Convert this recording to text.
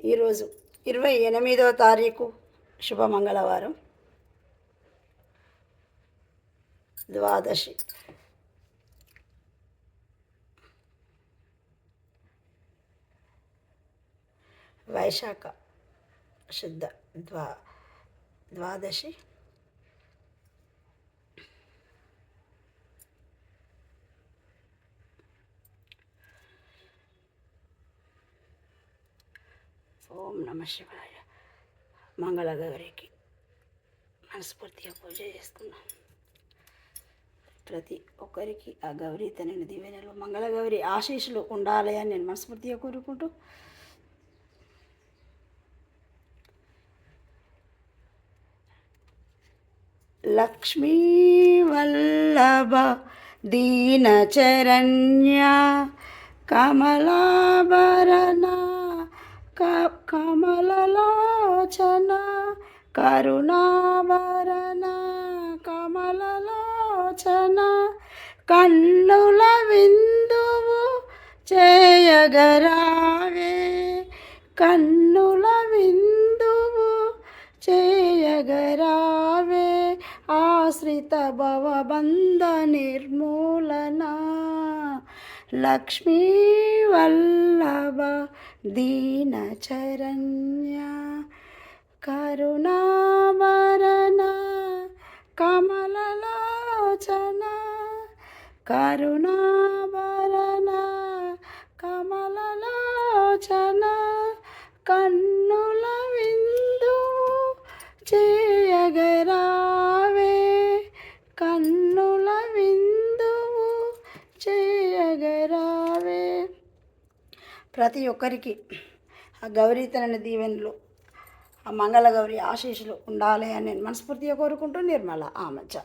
ఈరోజు 28వ తారీఖు శుభమంగళవారం, ద్వాదశి. వైశాఖ శుద్ధ ద్వాదశి. ఓం నమ శివాయ. మంగళగౌరికి మనస్ఫూర్తిగా పూజ చేసుకున్నాం. ప్రతి ఒక్కరికి ఆ గౌరీ తనని దీవెనలు, మంగళగౌరి ఆశీస్సులు ఉండాలి అని నేను మనస్ఫూర్తిగా కోరుకుంటూ, లక్ష్మీ వల్లభ దీనచరణ్య కమలాభరణ కమలలోచన కరుణాభరణ కమలలోచన కన్నుల విందువు చేయగరావే, కన్నుల విందువు చేయగరావే, ఆశ్రిత భవబంధ నిర్మూలన లక్ష్మీ వల్లభ దీనచరణ్య కరుణాభరణ కమలలోచన కరుణాభరణ కమలలోచన కన్నుల విందు చేయగరావే, కన్నుల విందువు చేయగరావే. ప్రతి ఒక్కరికి ఆ గౌరీ తనని దీవెనలు, ఆ మంగళగౌరి ఆశీస్సులు ఉండాలి అని నేను మనస్ఫూర్తిగా కోరుకుంటూ, నిర్మల ఆమచ్చ.